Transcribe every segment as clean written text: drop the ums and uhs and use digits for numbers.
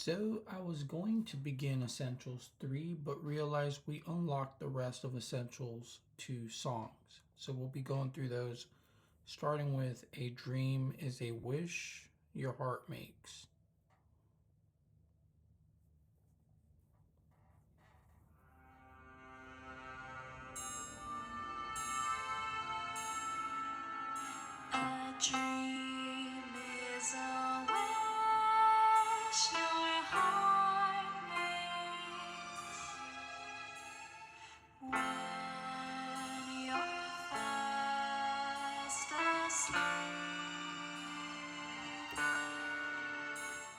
So I was going to begin Essentials 3, but realized we unlocked the rest of Essentials 2 songs. So we'll be going through those, starting with A Dream is a Wish Your Heart Makes. A dream is a wish your heart makes when you're fast asleep.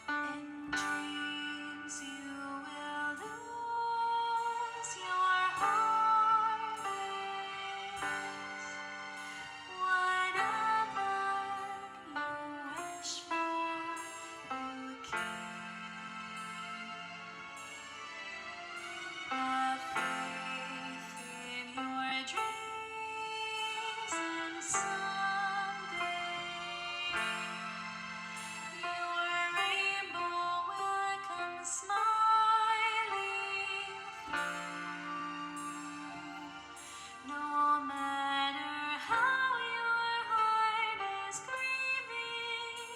In dreams you will lose your heart makes. Whatever you wish for, you keep. Have faith in your dreams, and someday your rainbow will come smiling through. No matter how your heart is grieving,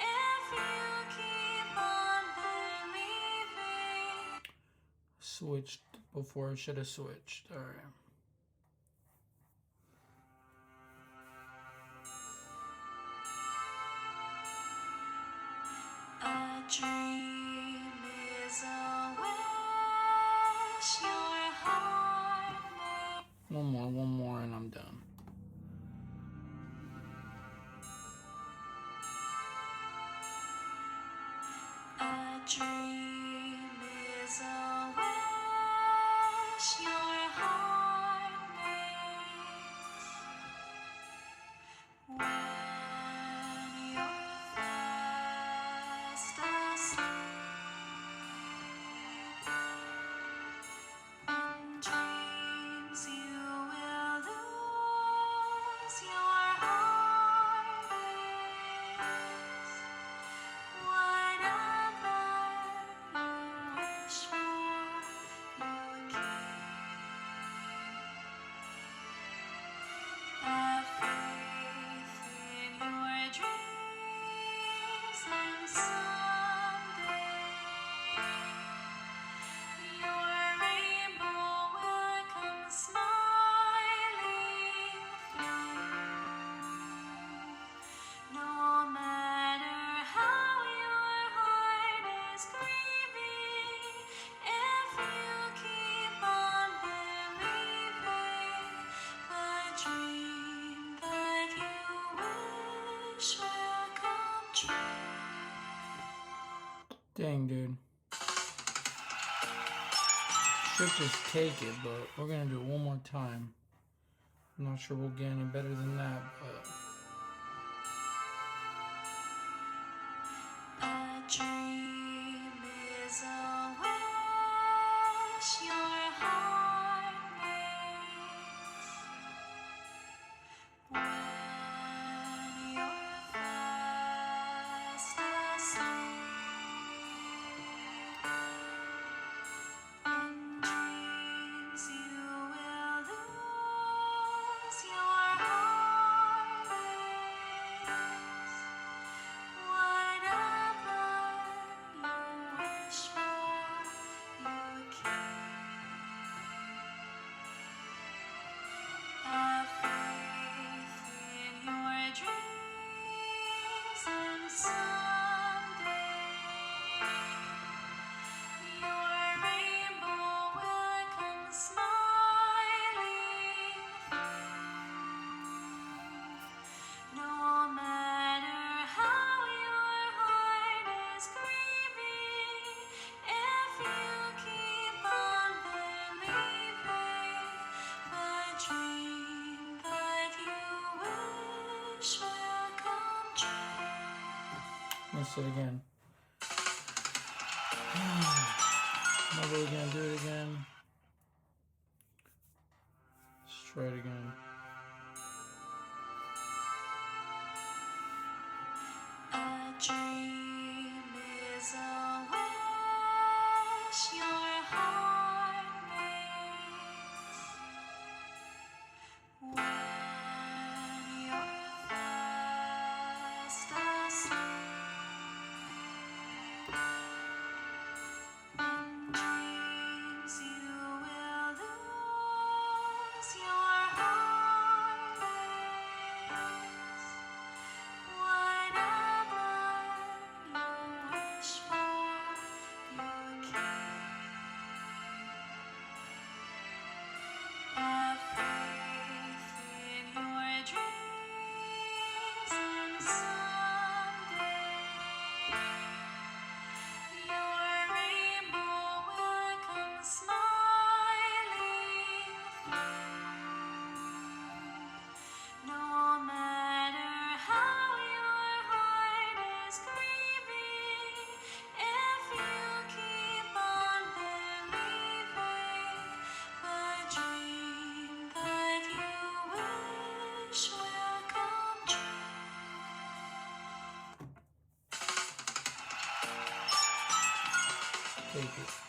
if you keep on believing. Switched before I should have switched. All right. A dream is a wish your heart makes. One more, and I'm done. A dream is a wish your heart makes when you're fast asleep. In dreams you will lose your heart makes. Whatever you wish for, you keep. Have faith in your dreams, and someday your rainbow will come smiling through. No matter how your heart is grieving, if you keep on believing, the dream that you wish will come true. Dang, dude. Should just take it, but we're gonna do it one more time. I'm not sure we'll get any better than that, but A dream is a wish your heart makes when you're fast asleep. In dreams you will lose your heart makes. Whatever you wish for, you keep. Have faith in your dreams, and someday your rainbow will come smiling through. No matter how your heart is grieving, if you keep on believing, the dream that you wish will come true. let's do it again. Not really gonna do it again. Let's try it again. A dream is a wish heart beats. When you're fast asleep, in dreams you will lose your heart beats. Whatever you wish for, you keep. Have faith in your dreams, and someday your rainbow will come smiling through. No matter how your heart is grieving, if you keep on believing, the dream that you wish will come true. Take it.